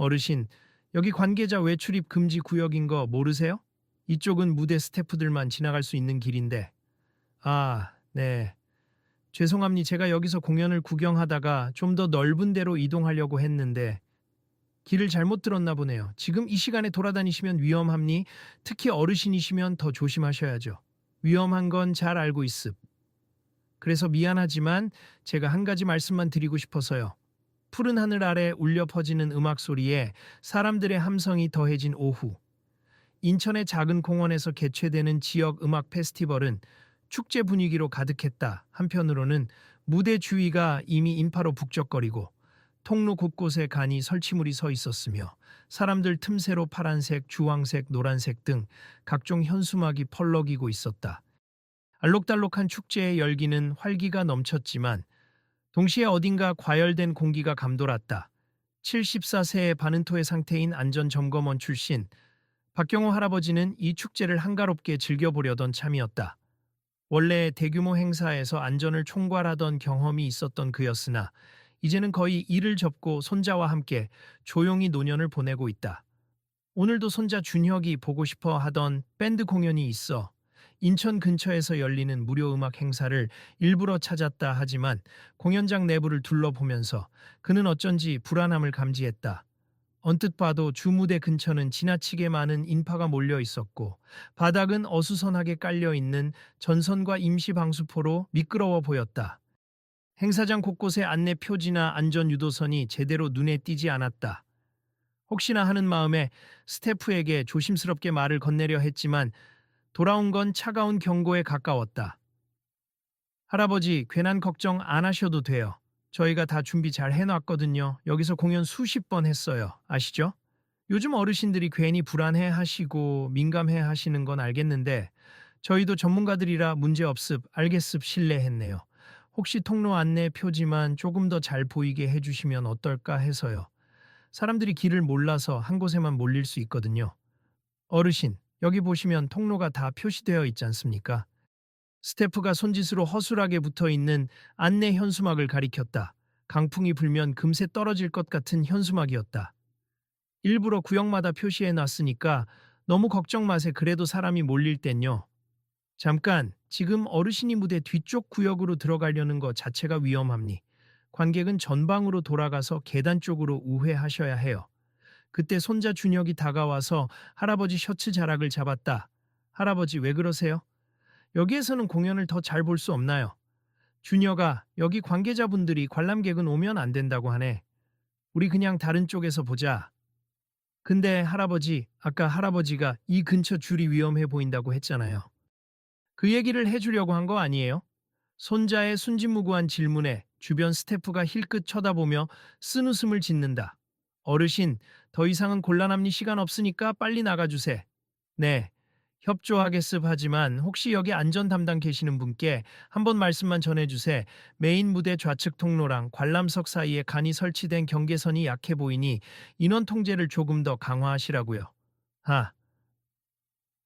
어르신, 여기 관계자 외출입 금지 구역인 거 모르세요? 이쪽은 무대 스태프들만 지나갈 수 있는 길인데. 아, 네. 죄송합니다. 제가 여기서 공연을 구경하다가 좀 더 넓은 데로 이동하려고 했는데 길을 잘못 들었나 보네요. 지금 이 시간에 돌아다니시면 위험합니? 특히 어르신이시면 더 조심하셔야죠. 위험한 건 잘 알고 있습. 그래서 미안하지만 제가 한 가지 말씀만 드리고 싶어서요. 푸른 하늘 아래 울려 퍼지는 음악 소리에 사람들의 함성이 더해진 오후. 인천의 작은 공원에서 개최되는 지역 음악 페스티벌은 축제 분위기로 가득했다. 한편으로는 무대 주위가 이미 인파로 북적거리고 통로 곳곳에 간이 설치물이 서 있었으며 사람들 틈새로 파란색, 주황색, 노란색 등 각종 현수막이 펄럭이고 있었다. 알록달록한 축제의 열기는 활기가 넘쳤지만 동시에 어딘가 과열된 공기가 감돌았다. 74세의 바는토의 상태인 안전점검원 출신 박경호 할아버지는 이 축제를 한가롭게 즐겨보려던 참이었다. 원래 대규모 행사에서 안전을 총괄하던 경험이 있었던 그였으나 이제는 거의 일을 접고 손자와 함께 조용히 노년을 보내고 있다. 오늘도 손자 준혁이 보고 싶어 하던 밴드 공연이 있어 인천 근처에서 열리는 무료 음악 행사를 일부러 찾았다 하지만 공연장 내부를 둘러보면서 그는 어쩐지 불안함을 감지했다. 언뜻 봐도 주무대 근처는 지나치게 많은 인파가 몰려 있었고 바닥은 어수선하게 깔려 있는 전선과 임시 방수포로 미끄러워 보였다. 행사장 곳곳에 안내 표지나 안전 유도선이 제대로 눈에 띄지 않았다. 혹시나 하는 마음에 스태프에게 조심스럽게 말을 건네려 했지만 돌아온 건 차가운 경고에 가까웠다. 할아버지, 괜한 걱정 안 하셔도 돼요. 저희가 다 준비 잘 해놨거든요. 여기서 공연 수십 번 했어요. 아시죠? 요즘 어르신들이 괜히 불안해 하시고 민감해 하시는 건 알겠는데 저희도 전문가들이라 문제 없습, 알겠습 신뢰했네요. 혹시 통로 안내 표지만 조금 더 잘 보이게 해주시면 어떨까 해서요. 사람들이 길을 몰라서 한 곳에만 몰릴 수 있거든요. 어르신, 여기 보시면 통로가 다 표시되어 있지 않습니까? 스태프가 손짓으로 허술하게 붙어 있는 안내 현수막을 가리켰다. 강풍이 불면 금세 떨어질 것 같은 현수막이었다. 일부러 구역마다 표시해 놨으니까 너무 걱정 마세. 그래도 사람이 몰릴 땐요. 잠깐, 지금 어르신이 무대 뒤쪽 구역으로 들어가려는 것 자체가 위험합니. 관객은 전방으로 돌아가서 계단 쪽으로 우회하셔야 해요. 그때 손자 준혁이 다가와서 할아버지 셔츠 자락을 잡았다. 할아버지 왜 그러세요? 여기에서는 공연을 더 잘 볼 수 없나요? 준혁아, 여기 관계자분들이 관람객은 오면 안 된다고 하네. 우리 그냥 다른 쪽에서 보자. 근데 할아버지, 아까 할아버지가 이 근처 줄이 위험해 보인다고 했잖아요. 그 얘기를 해주려고 한 거 아니에요? 손자의 순진무구한 질문에 주변 스태프가 힐끗 쳐다보며 쓴웃음을 짓는다. 어르신, 더 이상은 곤란합니. 시간 없으니까 빨리 나가주세. 네, 협조하겠습. 하지만 혹시 여기 안전 담당 계시는 분께 한번 말씀만 전해주세. 메인 무대 좌측 통로랑 관람석 사이에 간이 설치된 경계선이 약해 보이니 인원 통제를 조금 더 강화하시라고요.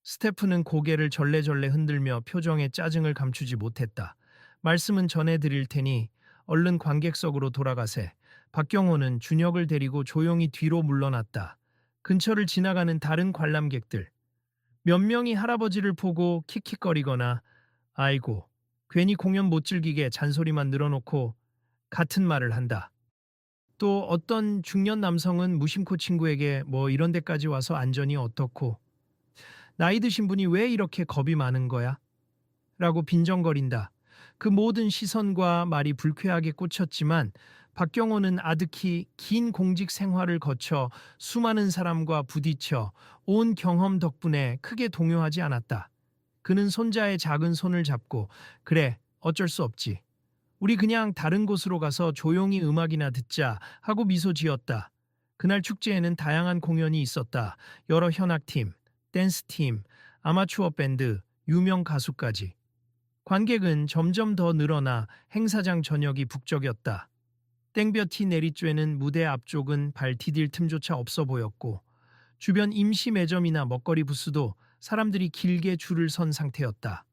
스태프는 고개를 절레절레 흔들며 표정에 짜증을 감추지 못했다. 말씀은 전해드릴 테니 얼른 관객석으로 돌아가세. 박경호는 준혁을 데리고 조용히 뒤로 물러났다. 근처를 지나가는 다른 관람객들. 몇 명이 할아버지를 보고 킥킥거리거나 아이고, 괜히 공연 못 즐기게 잔소리만 늘어놓고 같은 말을 한다. 또 어떤 중년 남성은 무심코 친구에게 뭐 이런 데까지 와서 안전이 어떻고 나이 드신 분이 왜 이렇게 겁이 많은 거야? 라고 빈정거린다. 그 모든 시선과 말이 불쾌하게 꽂혔지만 박경호는 아득히 긴 공직 생활을 거쳐 수많은 사람과 부딪혀 온 경험 덕분에 크게 동요하지 않았다. 그는 손자의 작은 손을 잡고 그래, 어쩔 수 없지. 우리 그냥 다른 곳으로 가서 조용히 음악이나 듣자 하고 미소 지었다. 그날 축제에는 다양한 공연이 있었다. 여러 현악팀, 댄스팀, 아마추어 밴드, 유명 가수까지. 관객은 점점 더 늘어나 행사장 전역이 북적였다. 땡볕이 내리쬐는 무대 앞쪽은 발 디딜 틈조차 없어 보였고 주변 임시 매점이나 먹거리 부스도 사람들이 길게 줄을 선 상태였다.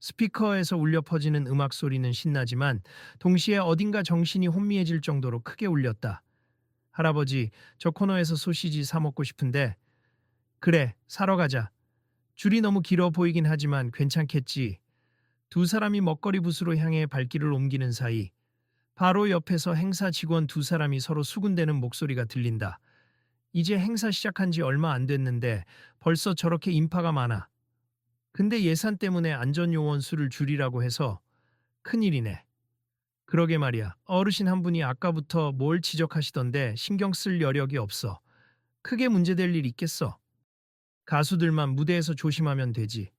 스피커에서 울려 퍼지는 음악 소리는 신나지만 동시에 어딘가 정신이 혼미해질 정도로 크게 울렸다. 할아버지, 저 코너에서 소시지 사 먹고 싶은데. 그래, 사러 가자. 줄이 너무 길어 보이긴 하지만 괜찮겠지. 두 사람이 먹거리 부스로 향해 발길을 옮기는 사이 바로 옆에서 행사 직원 두 사람이 서로 수군대는 목소리가 들린다. 이제 행사 시작한 지 얼마 안 됐는데 벌써 저렇게 인파가 많아. 근데 예산 때문에 안전요원 수를 줄이라고 해서 큰일이네. 그러게 말이야. 어르신 한 분이 아까부터 뭘 지적하시던데 신경 쓸 여력이 없어. 크게 문제될 일 있겠어. 가수들만 무대에서 조심하면 되지.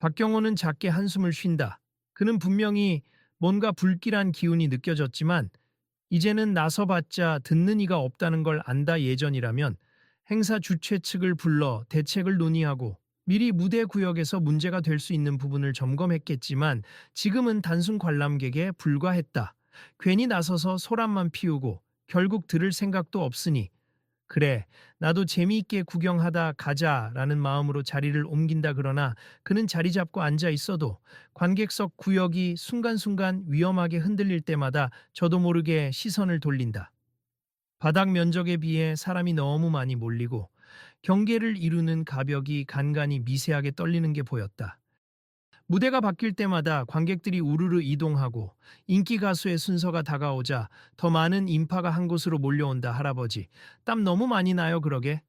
박경호는 작게 한숨을 쉰다. 그는 분명히 뭔가 불길한 기운이 느껴졌지만 이제는 나서봤자 듣는 이가 없다는 걸 안다. 예전이라면 행사 주최 측을 불러 대책을 논의하고 미리 무대 구역에서 문제가 될 수 있는 부분을 점검했겠지만 지금은 단순 관람객에 불과했다. 괜히 나서서 소란만 피우고 결국 들을 생각도 없으니 그래, 나도 재미있게 구경하다 가자라는 마음으로 자리를 옮긴다. 그러나 그는 자리 잡고 앉아 있어도 관객석 구역이 순간순간 위험하게 흔들릴 때마다 저도 모르게 시선을 돌린다. 바닥 면적에 비해 사람이 너무 많이 몰리고 경계를 이루는 가벽이 간간히 미세하게 떨리는 게 보였다. 무대가 바뀔 때마다 관객들이 우르르 이동하고 인기 가수의 순서가 다가오자 더 많은 인파가 한 곳으로 몰려온다. 할아버지, 땀 너무 많이 나요. 그러게.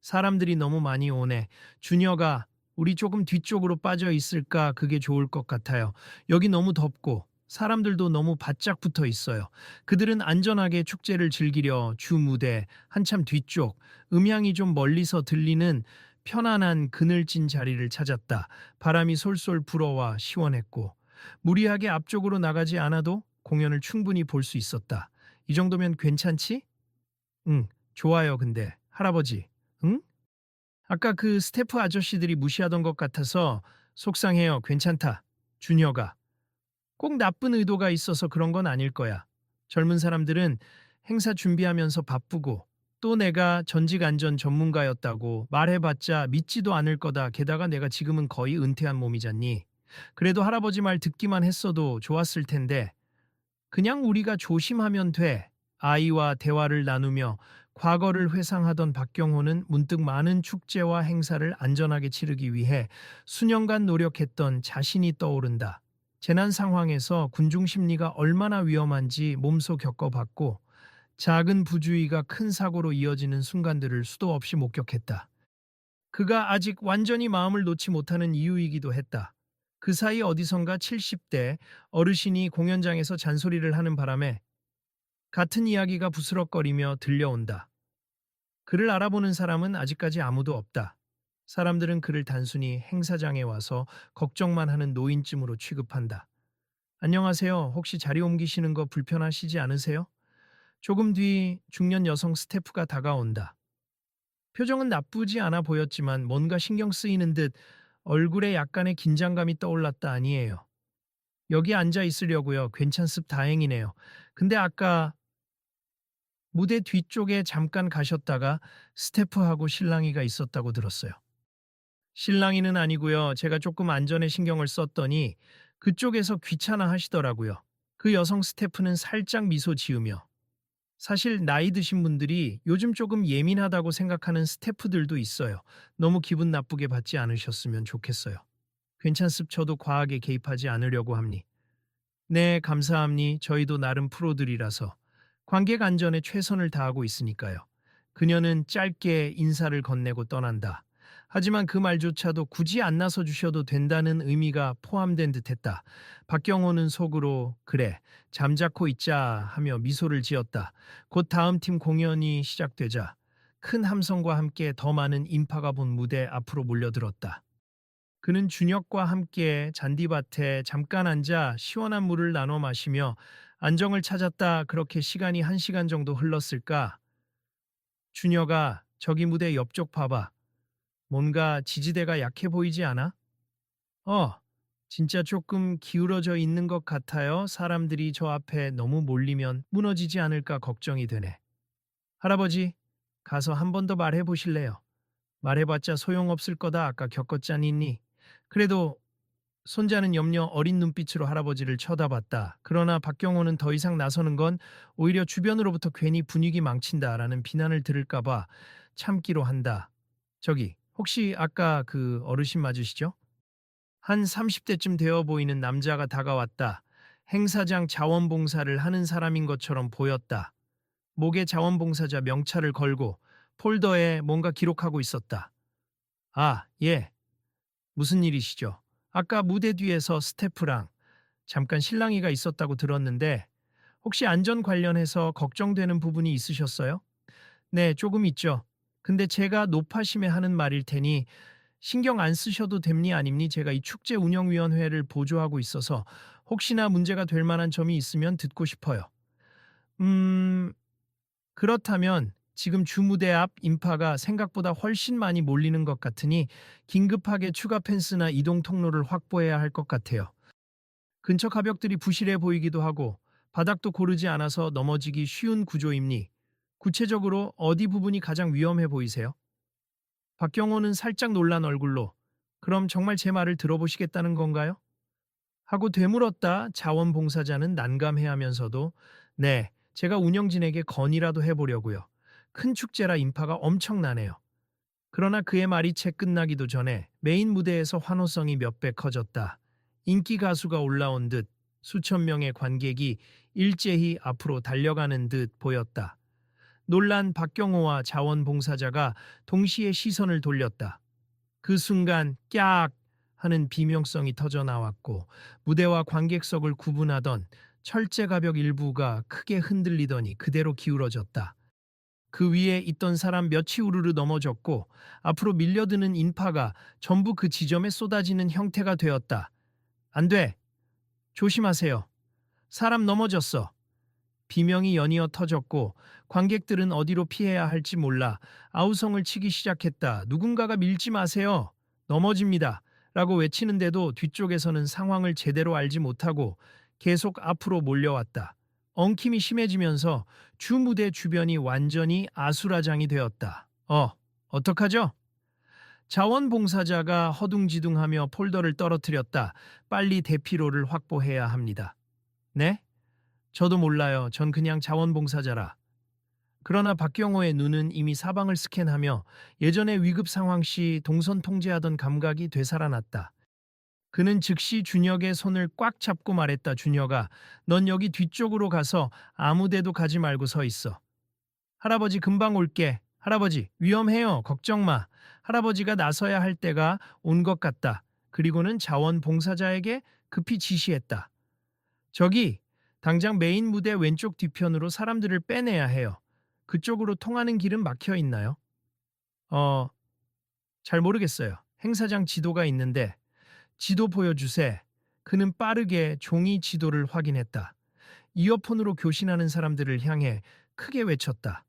사람들이 너무 많이 오네. 주녀가 우리 조금 뒤쪽으로 빠져 있을까? 그게 좋을 것 같아요. 여기 너무 덥고 사람들도 너무 바짝 붙어 있어요. 그들은 안전하게 축제를 즐기려 주 무대 한참 뒤쪽 음향이 좀 멀리서 들리는 편안한 그늘진 자리를 찾았다. 바람이 솔솔 불어와 시원했고 무리하게 앞쪽으로 나가지 않아도 공연을 충분히 볼 수 있었다. 이 정도면 괜찮지? 응, 좋아요. 근데 할아버지, 응? 아까 그 스태프 아저씨들이 무시하던 것 같아서 속상해요. 괜찮다. 주녀가. 꼭 나쁜 의도가 있어서 그런 건 아닐 거야. 젊은 사람들은 행사 준비하면서 바쁘고 또 내가 전직 안전 전문가였다고 말해봤자 믿지도 않을 거다. 게다가 내가 지금은 거의 은퇴한 몸이잖니. 그래도 할아버지 말 듣기만 했어도 좋았을 텐데 그냥 우리가 조심하면 돼. 아이와 대화를 나누며 과거를 회상하던 박경호는 문득 많은 축제와 행사를 안전하게 치르기 위해 수년간 노력했던 자신이 떠오른다. 재난 상황에서 군중 심리가 얼마나 위험한지 몸소 겪어봤고 작은 부주의가 큰 사고로 이어지는 순간들을 수도 없이 목격했다. 그가 아직 완전히 마음을 놓지 못하는 이유이기도 했다. 그 사이 어디선가 70대 어르신이 공연장에서 잔소리를 하는 바람에 같은 이야기가 부스럭거리며 들려온다. 그를 알아보는 사람은 아직까지 아무도 없다. 사람들은 그를 단순히 행사장에 와서 걱정만 하는 노인쯤으로 취급한다. 안녕하세요. 혹시 자리 옮기시는 거 불편하시지 않으세요? 조금 뒤 중년 여성 스태프가 다가온다. 표정은 나쁘지 않아 보였지만 뭔가 신경 쓰이는 듯 얼굴에 약간의 긴장감이 떠올랐다. 아니에요. 여기 앉아 있으려고요. 괜찮습. 다행이네요. 근데 아까 무대 뒤쪽에 잠깐 가셨다가 스태프하고 실랑이가 있었다고 들었어요. 실랑이는 아니고요. 제가 조금 안전에 신경을 썼더니 그쪽에서 귀찮아 하시더라고요. 그 여성 스태프는 살짝 미소 지으며 사실 나이 드신 분들이 요즘 조금 예민하다고 생각하는 스태프들도 있어요. 너무 기분 나쁘게 받지 않으셨으면 좋겠어요. 괜찮습. 저도 과하게 개입하지 않으려고 합니. 네, 감사합니. 저희도 나름 프로들이라서 관객 안전에 최선을 다하고 있으니까요. 그녀는 짧게 인사를 건네고 떠난다. 하지만 그 말조차도 굳이 안 나서 주셔도 된다는 의미가 포함된 듯했다. 박경호는 속으로 그래, 잠자코 있자 하며 미소를 지었다. 곧 다음 팀 공연이 시작되자 큰 함성과 함께 더 많은 인파가 본 무대 앞으로 몰려들었다. 그는 준혁과 함께 잔디밭에 잠깐 앉아 시원한 물을 나눠 마시며 안정을 찾았다. 그렇게 시간이 1시간 정도 흘렀을까? 준혁아, 저기 무대 옆쪽 봐봐. 뭔가 지지대가 약해 보이지 않아? 어, 진짜 조금 기울어져 있는 것 같아요. 사람들이 저 앞에 너무 몰리면 무너지지 않을까 걱정이 되네. 할아버지, 가서 한 번 더 말해 보실래요? 말해봤자 소용없을 거다. 아까 겪었잖니. 그래도 손자는 염려 어린 눈빛으로 할아버지를 쳐다봤다. 그러나 박경호는 더 이상 나서는 건 오히려 주변으로부터 괜히 분위기 망친다라는 비난을 들을까봐 참기로 한다. 저기, 혹시 아까 그 어르신 맞으시죠? 한 30대쯤 되어 보이는 남자가 다가왔다. 행사장 자원봉사를 하는 사람인 것처럼 보였다. 목에 자원봉사자 명찰을 걸고 폴더에 뭔가 기록하고 있었다. 아, 예. 무슨 일이시죠? 아까 무대 뒤에서 스태프랑 잠깐 실랑이가 있었다고 들었는데 혹시 안전 관련해서 걱정되는 부분이 있으셨어요? 네, 조금 있죠. 근데 제가 높아심에 하는 말일 테니 신경 안 쓰셔도 됩니 아닙니? 제가 이 축제 운영위원회를 보조하고 있어서 혹시나 문제가 될 만한 점이 있으면 듣고 싶어요. 음, 그렇다면 지금 주무대 앞 인파가 생각보다 훨씬 많이 몰리는 것 같으니 긴급하게 추가 펜스나 이동 통로를 확보해야 할 것 같아요. 근처 가벽들이 부실해 보이기도 하고 바닥도 고르지 않아서 넘어지기 쉬운 구조입니. 구체적으로 어디 부분이 가장 위험해 보이세요? 박경호는 살짝 놀란 얼굴로 그럼 정말 제 말을 들어보시겠다는 건가요? 하고 되물었다. 자원봉사자는 난감해하면서도 네, 제가 운영진에게 건의라도 해보려고요. 큰 축제라 인파가 엄청나네요. 그러나 그의 말이 채 끝나기도 전에 메인 무대에서 환호성이 몇 배 커졌다. 인기 가수가 올라온 듯 수천 명의 관객이 일제히 앞으로 달려가는 듯 보였다. 놀란 박경호와 자원봉사자가 동시에 시선을 돌렸다. 그 순간 깍 하는 비명성이 터져 나왔고 무대와 관객석을 구분하던 철제 가벽 일부가 크게 흔들리더니 그대로 기울어졌다. 그 위에 있던 사람 몇이 우르르 넘어졌고 앞으로 밀려드는 인파가 전부 그 지점에 쏟아지는 형태가 되었다. 안 돼. 조심하세요. 사람 넘어졌어. 비명이 연이어 터졌고 관객들은 어디로 피해야 할지 몰라 아우성을 치기 시작했다. 누군가가 밀지 마세요. 넘어집니다. 라고 외치는데도 뒤쪽에서는 상황을 제대로 알지 못하고 계속 앞으로 몰려왔다. 엉킴이 심해지면서 주 무대 주변이 완전히 아수라장이 되었다. 어떡하죠? 자원봉사자가 허둥지둥하며 폴더를 떨어뜨렸다. 빨리 대피로를 확보해야 합니다. 네? 저도 몰라요. 전 그냥 자원봉사자라. 그러나 박경호의 눈은 이미 사방을 스캔하며 예전의 위급 상황 시 동선 통제하던 감각이 되살아났다. 그는 즉시 준혁의 손을 꽉 잡고 말했다. 준혁아, 넌 여기 뒤쪽으로 가서 아무 데도 가지 말고 서 있어. 할아버지 금방 올게. 할아버지 위험해요. 걱정 마. 할아버지가 나서야 할 때가 온 것 같다. 그리고는 자원봉사자에게 급히 지시했다. 저기, 당장 메인 무대 왼쪽 뒤편으로 사람들을 빼내야 해요. 그쪽으로 통하는 길은 막혀 있나요? 어, 잘 모르겠어요. 행사장 지도가 있는데 지도 보여주세. 그는 빠르게 종이 지도를 확인했다. 이어폰으로 교신하는 사람들을 향해 크게 외쳤다.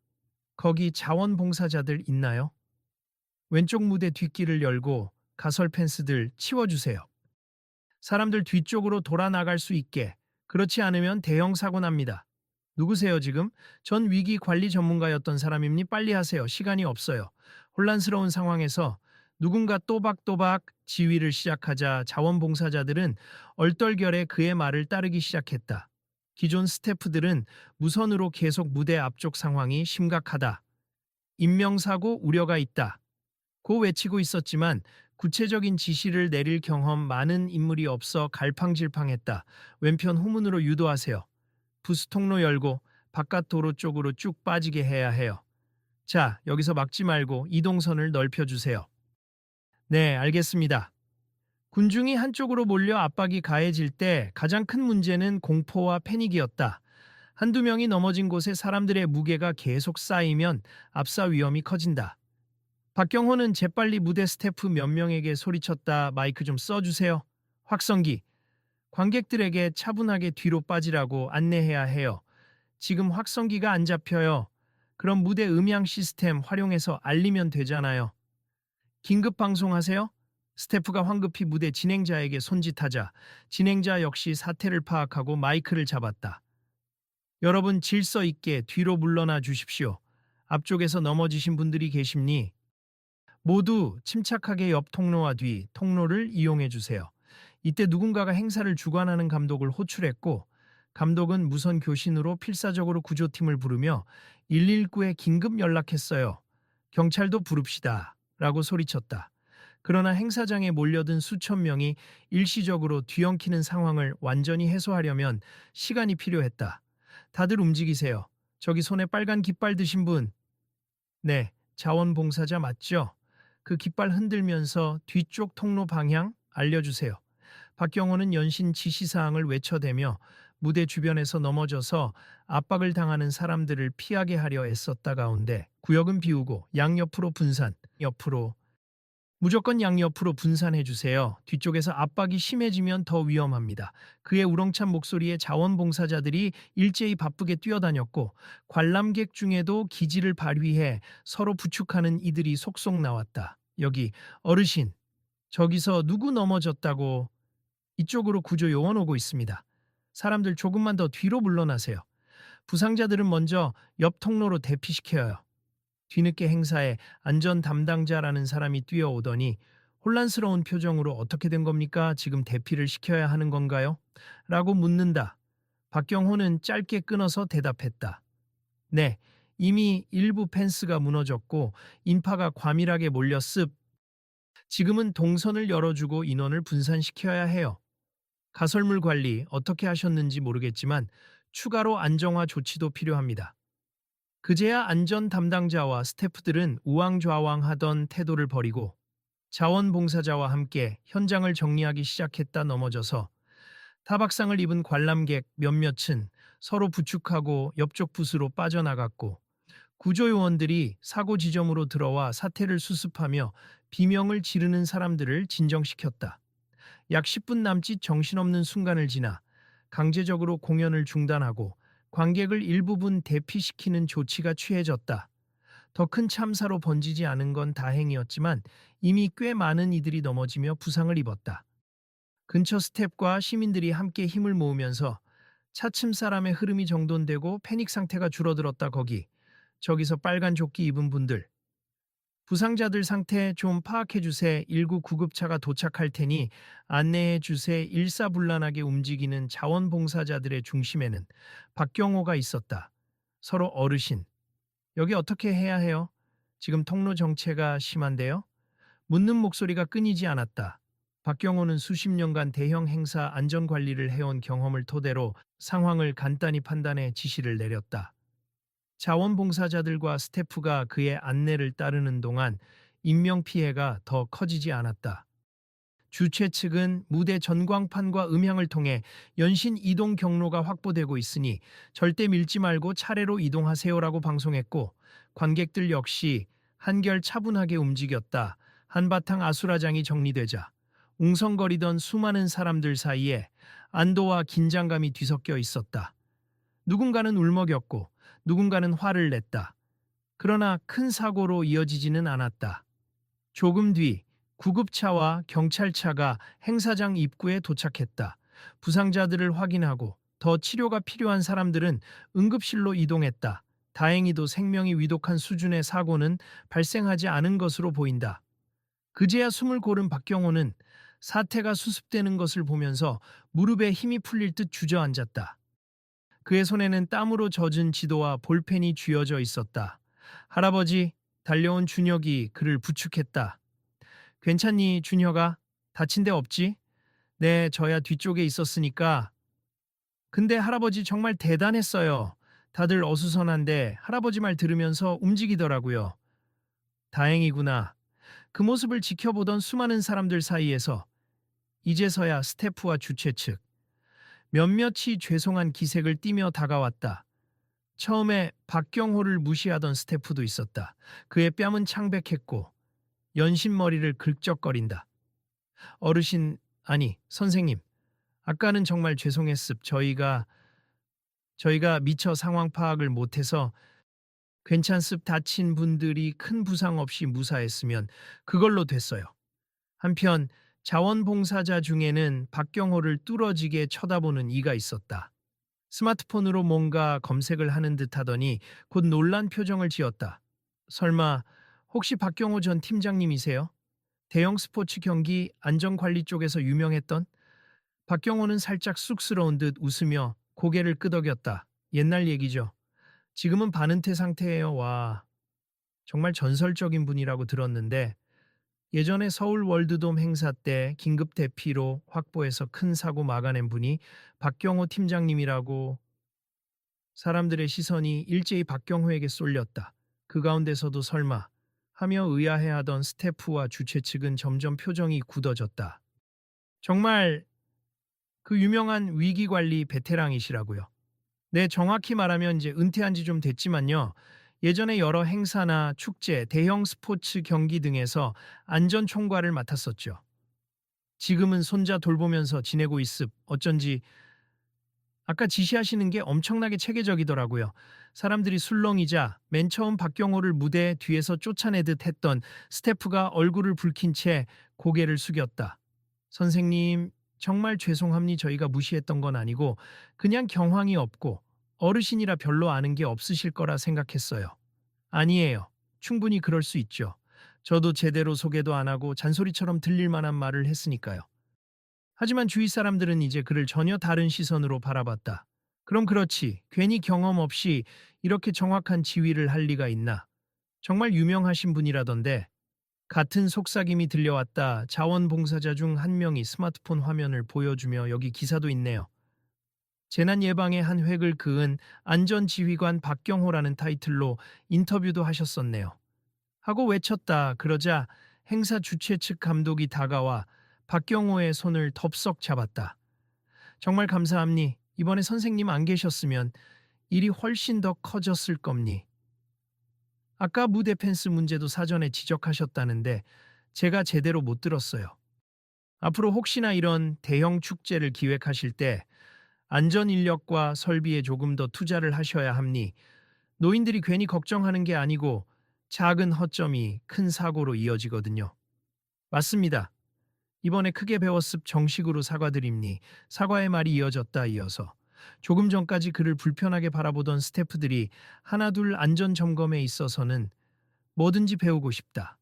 거기 자원봉사자들 있나요? 왼쪽 무대 뒷길을 열고 가설 펜스들 치워주세요. 사람들 뒤쪽으로 돌아 나갈 수 있게. 그렇지 않으면 대형 사고 납니다. 누구세요 지금? 전 위기 관리 전문가였던 사람입니? 빨리 하세요. 시간이 없어요. 혼란스러운 상황에서 누군가 또박또박 지휘를 시작하자 자원봉사자들은 얼떨결에 그의 말을 따르기 시작했다. 기존 스태프들은 무선으로 계속 무대 앞쪽 상황이 심각하다. 인명사고 우려가 있다. 고 외치고 있었지만 구체적인 지시를 내릴 경험 많은 인물이 없어 갈팡질팡했다. 왼편 후문으로 유도하세요. 부스 통로 열고 바깥 도로 쪽으로 쭉 빠지게 해야 해요. 자, 여기서 막지 말고 이동선을 넓혀주세요. 네, 알겠습니다. 군중이 한쪽으로 몰려 압박이 가해질 때 가장 큰 문제는 공포와 패닉이었다. 한두 명이 넘어진 곳에 사람들의 무게가 계속 쌓이면 압사 위험이 커진다. 박경호는 재빨리 무대 스태프 몇 명에게 소리쳤다. 마이크 좀 써주세요. 확성기. 관객들에게 차분하게 뒤로 빠지라고 안내해야 해요. 지금 확성기가 안 잡혀요. 그럼 무대 음향 시스템 활용해서 알리면 되잖아요. 긴급 방송하세요? 스태프가 황급히 무대 진행자에게 손짓하자 진행자 역시 사태를 파악하고 마이크를 잡았다. 여러분 질서 있게 뒤로 물러나 주십시오. 앞쪽에서 넘어지신 분들이 계십니? 모두 침착하게 옆 통로와 뒤 통로를 이용해 주세요. 이때 누군가가 행사를 주관하는 감독을 호출했고 감독은 무선 교신으로 필사적으로 구조팀을 부르며 119에 긴급 연락했어요. 경찰도 부릅시다. 라고 소리쳤다. 그러나 행사장에 몰려든 수천 명이 일시적으로 뒤엉키는 상황을 완전히 해소하려면 시간이 필요했다. 다들 움직이세요. 저기 손에 빨간 깃발 드신 분. 네, 자원봉사자 맞죠? 그 깃발 흔들면서 뒤쪽 통로 방향 알려주세요. 박경호는 연신 지시사항을 외쳐대며 무대 주변에서 넘어져서 압박을 당하는 사람들을 피하게 하려 애썼다 가운데 구역은 비우고 양옆으로 분산, 옆으로 무조건 양옆으로 분산해 주세요. 뒤쪽에서 압박이 심해지면 더 위험합니다. 그의 우렁찬 목소리에 자원봉사자들이 일제히 바쁘게 뛰어다녔고 관람객 중에도 기지를 발휘해 서로 부축하는 이들이 속속 나왔다. 여기 어르신, 저기서 누구 넘어졌다고 이쪽으로 구조 요원 오고 있습니다. 사람들 조금만 더 뒤로 물러나세요. 부상자들은 먼저 옆 통로로 대피시켜요. 뒤늦게 행사에 안전 담당자라는 사람이 뛰어오더니 혼란스러운 표정으로 어떻게 된 겁니까? 지금 대피를 시켜야 하는 건가요? 라고 묻는다. 박경호는 짧게 끊어서 대답했다. 네, 이미 일부 펜스가 무너졌고 인파가 과밀하게 몰려 지금은 동선을 열어주고 인원을 분산시켜야 해요. 가설물 관리 어떻게 하셨는지 모르겠지만 추가로 안정화 조치도 필요합니다. 그제야 안전 담당자와 스태프들은 우왕좌왕하던 태도를 버리고 자원봉사자와 함께 현장을 정리하기 시작했다. 넘어져서 타박상을 입은 관람객 몇몇은 서로 부축하고 옆쪽 붓으로 빠져나갔고 구조요원들이 사고 지점으로 들어와 사태를 수습하며 비명을 지르는 사람들을 진정시켰다. 약 10분 남짓 정신없는 순간을 지나 강제적으로 공연을 중단하고 관객을 일부분 대피시키는 조치가 취해졌다. 더 큰 참사로 번지지 않은 건 다행이었지만 이미 꽤 많은 이들이 넘어지며 부상을 입었다. 근처 스태프와 시민들이 함께 힘을 모으면서 차츰 사람의 흐름이 정돈되고 패닉 상태가 줄어들었다. 저기서 빨간 조끼 입은 분들. 부상자들 상태 좀 파악해 주세. 1구 구급차가 도착할 테니 안내해 주세. 일사불란하게 움직이는 자원봉사자들의 중심에는 박경호가 있었다. 서로 어르신. 여기 어떻게 해야 해요? 지금 통로 정체가 심한데요? 묻는 목소리가 끊이지 않았다. 박경호는 수십 년간 대형 행사 안전 관리를 해온 경험을 토대로 상황을 간단히 판단해 지시를 내렸다. 자원봉사자들과 스태프가 그의 안내를 따르는 동안 인명피해가 더 커지지 않았다. 주최 측은 무대 전광판과 음향을 통해 연신 이동 경로가 확보되고 있으니 절대 밀지 말고 차례로 이동하세요라고 방송했고 관객들 역시 한결 차분하게 움직였다. 한바탕 아수라장이 정리되자 웅성거리던 수많은 사람들 사이에 안도와 긴장감이 뒤섞여 있었다. 누군가는 울먹였고 누군가는 화를 냈다. 그러나 큰 사고로 이어지지는 않았다. 조금 뒤 구급차와 경찰차가 행사장 입구에 도착했다. 부상자들을 확인하고 더 치료가 필요한 사람들은 응급실로 이동했다. 다행히도 생명이 위독한 수준의 사고는 발생하지 않은 것으로 보인다. 그제야 숨을 고른 박경호는 사태가 수습되는 것을 보면서 무릎에 힘이 풀릴 듯 주저앉았다. 그의 손에는 땀으로 젖은 지도와 볼펜이 쥐어져 있었다. 할아버지, 달려온 준혁이 그를 부축했다. 괜찮니, 준혁아? 다친 데 없지? 네, 저야 뒤쪽에 있었으니까. 근데 할아버지 정말 대단했어요. 다들 어수선한데 할아버지 말 들으면서 움직이더라고요. 다행이구나. 그 모습을 지켜보던 수많은 사람들 사이에서 이제서야 스태프와 주최 측 몇몇이 죄송한 기색을 띠며 다가왔다. 처음에 박경호를 무시하던 스태프도 있었다. 그의 뺨은 창백했고 연신머리를 긁적거린다. 어르신, 아니 선생님, 아까는 정말 죄송했습. 저희가 미처 상황 파악을 못해서 괜찮습. 다친 분들이 큰 부상 없이 무사했으면 그걸로 됐어요. 한편 자원봉사자 중에는 박경호를 뚫어지게 쳐다보는 이가 있었다. 스마트폰으로 뭔가 검색을 하는 듯 하더니 곧 놀란 표정을 지었다. 설마 혹시 박경호 전 팀장님이세요? 대형 스포츠 경기 안전관리 쪽에서 유명했던? 박경호는 살짝 쑥스러운 듯 웃으며 고개를 끄덕였다. 옛날 얘기죠. 지금은 반은퇴 상태예요. 와, 정말 전설적인 분이라고 들었는데 예전에 서울 월드돔 행사 때 긴급 대피로 확보해서 큰 사고 막아낸 분이 박경호 팀장님이라고. 사람들의 시선이 일제히 박경호에게 쏠렸다. 그 가운데서도 설마 하며 의아해하던 스태프와 주최 측은 점점 표정이 굳어졌다. 정말 그 유명한 위기관리 베테랑이시라고요. 네, 정확히 말하면 이제 은퇴한 지 좀 됐지만요. 예전에 여러 행사나 축제, 대형 스포츠 경기 등에서 안전 총괄을 맡았었죠. 지금은 손자 돌보면서 지내고 있습. 어쩐지 아까 지시하시는 게 엄청나게 체계적이더라고요. 사람들이 술렁이자 맨 처음 박경호를 무대 뒤에서 쫓아내듯 했던 스태프가 얼굴을 붉힌 채 고개를 숙였다. 선생님, 정말 죄송합니. 저희가 무시했던 건 아니고 그냥 경황이 없고 어르신이라 별로 아는 게 없으실 거라 생각했어요. 아니에요. 충분히 그럴 수 있죠. 저도 제대로 소개도 안 하고 잔소리처럼 들릴 만한 말을 했으니까요. 하지만 주위 사람들은 이제 그를 전혀 다른 시선으로 바라봤다. 그럼 그렇지. 괜히 경험 없이 이렇게 정확한 지휘를 할 리가 있나. 정말 유명하신 분이라던데. 같은 속삭임이 들려왔다. 자원봉사자 중 한 명이 스마트폰 화면을 보여주며 여기 기사도 있네요. 재난 예방에 한 획을 그은 안전지휘관 박경호라는 타이틀로 인터뷰도 하셨었네요. 하고 외쳤다. 그러자 행사 주최 측 감독이 다가와 박경호의 손을 덥석 잡았다. 정말 감사합니. 이번에 선생님 안 계셨으면 일이 훨씬 더 커졌을 겁니. 아까 무대 펜스 문제도 사전에 지적하셨다는데 제가 제대로 못 들었어요. 앞으로 혹시나 이런 대형 축제를 기획하실 때 안전 인력과 설비에 조금 더 투자를 하셔야 합니. 노인들이 괜히 걱정하는 게 아니고 작은 허점이 큰 사고로 이어지거든요. 맞습니다. 이번에 크게 배웠습. 정식으로 사과드립니. 사과의 말이 이어졌다. 이어서 조금 전까지 그를 불편하게 바라보던 스태프들이 하나둘 안전 점검에 있어서는 뭐든지 배우고 싶다.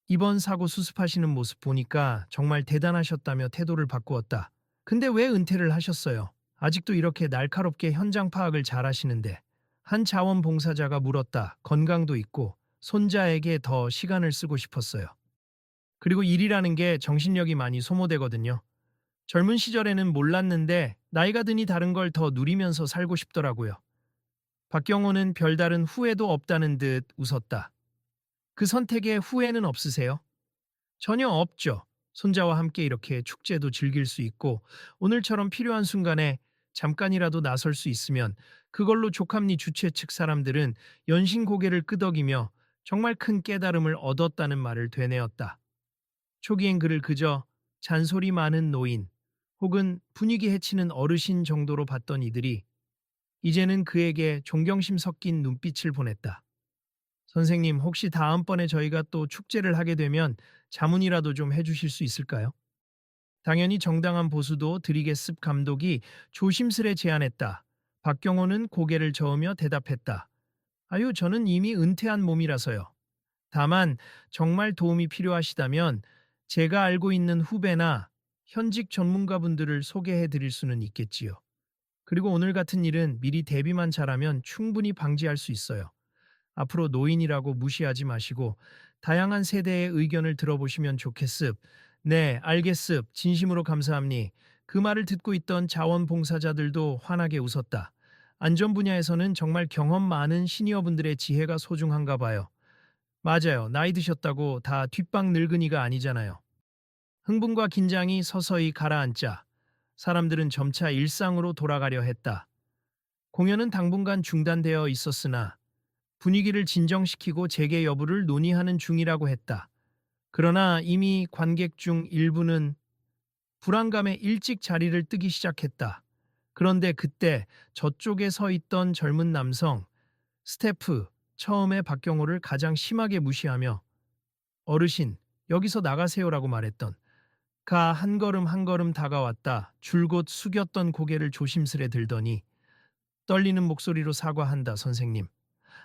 이번 사고 수습하시는 모습 보니까 정말 대단하셨다며 태도를 바꾸었다. 근데 왜 은퇴를 하셨어요? 아직도 이렇게 날카롭게 현장 파악을 잘 하시는데. 한 자원봉사자가 물었다. 건강도 있고 손자에게 더 시간을 쓰고 싶었어요. 그리고 일이라는 게 정신력이 많이 소모되거든요. 젊은 시절에는 몰랐는데 나이가 드니 다른 걸 더 누리면서 살고 싶더라고요. 박경호는 별다른 후회도 없다는 듯 웃었다. 그 선택에 후회는 없으세요? 전혀 없죠. 손자와 함께 이렇게 축제도 즐길 수 있고 오늘처럼 필요한 순간에 잠깐이라도 나설 수 있으면 그걸로 족합리. 주최 측 사람들은 연신 고개를 끄덕이며 정말 큰 깨달음을 얻었다는 말을 되뇌었다. 초기엔 그를 그저 잔소리 많은 노인 혹은 분위기 해치는 어르신 정도로 봤던 이들이 이제는 그에게 존경심 섞인 눈빛을 보냈다. 선생님, 혹시 다음번에 저희가 또 축제를 하게 되면 자문이라도 좀 해주실 수 있을까요? 당연히 정당한 보수도 드리겠습. 감독이 조심스레 제안했다. 박경호는 고개를 저으며 대답했다. 아유, 저는 이미 은퇴한 몸이라서요. 다만 정말 도움이 필요하시다면 제가 알고 있는 후배나 현직 전문가분들을 소개해 드릴 수는 있겠지요. 그리고 오늘 같은 일은 미리 대비만 잘하면 충분히 방지할 수 있어요. 앞으로 노인이라고 무시하지 마시고 다양한 세대의 의견을 들어보시면 좋겠습. 네, 알겠습. 진심으로 감사합니. 그 말을 듣고 있던 자원봉사자들도 환하게 웃었다. 안전 분야에서는 정말 경험 많은 시니어분들의 지혜가 소중한가 봐요. 맞아요. 나이 드셨다고 다 뒷방 늙은이가 아니잖아요. 흥분과 긴장이 서서히 가라앉자 사람들은 점차 일상으로 돌아가려 했다. 공연은 당분간 중단되어 있었으나 분위기를 진정시키고 재개 여부를 논의하는 중이라고 했다. 그러나 이미 관객 중 일부는 불안감에 일찍 자리를 뜨기 시작했다. 그런데 그때 저쪽에 서 있던 젊은 남성, 스태프, 처음에 박경호를 가장 심하게 무시하며 어르신, 여기서 나가세요라고 말했던 가 한 걸음 한 걸음 다가왔다. 줄곧 숙였던 고개를 조심스레 들더니 떨리는 목소리로 사과한다. 선생님.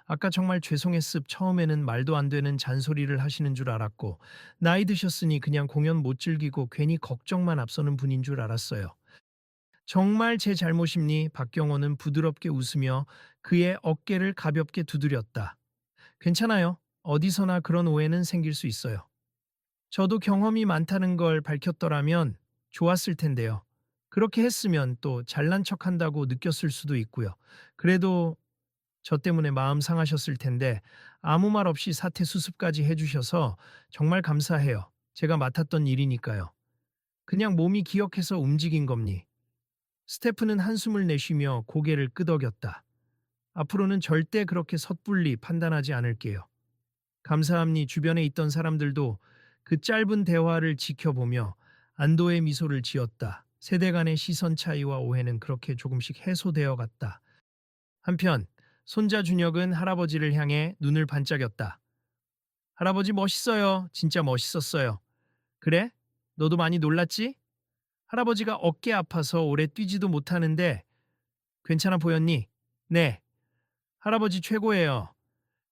아까 정말 죄송했습. 처음에는 말도 안 되는 잔소리를 하시는 줄 알았고 나이 드셨으니 그냥 공연 못 즐기고 괜히 걱정만 앞서는 분인 줄 알았어요. 정말 제 잘못입니? 박경호는 부드럽게 웃으며 그의 어깨를 가볍게 두드렸다. 괜찮아요. 어디서나 그런 오해는 생길 수 있어요. 저도 경험이 많다는 걸 밝혔더라면 좋았을 텐데요. 그렇게 했으면 또 잘난 척 한다고 느꼈을 수도 있고요. 그래도 저 때문에 마음 상하셨을 텐데 아무 말 없이 사태 수습까지 해주셔서 정말 감사해요. 제가 맡았던 일이니까요. 그냥 몸이 기억해서 움직인 겁니. 스태프는 한숨을 내쉬며 고개를 끄덕였다. 앞으로는 절대 그렇게 섣불리 판단하지 않을게요. 감사합니. 주변에 있던 사람들도 그 짧은 대화를 지켜보며 안도의 미소를 지었다. 세대 간의 시선 차이와 오해는 그렇게 조금씩 해소되어 갔다. 한편 손자 준혁은 할아버지를 향해 눈을 반짝였다. 할아버지 멋있어요. 진짜 멋있었어요. 그래? 너도 많이 놀랐지? 할아버지가 어깨 아파서 오래 뛰지도 못하는데 괜찮아 보였니? 네. 할아버지 최고예요.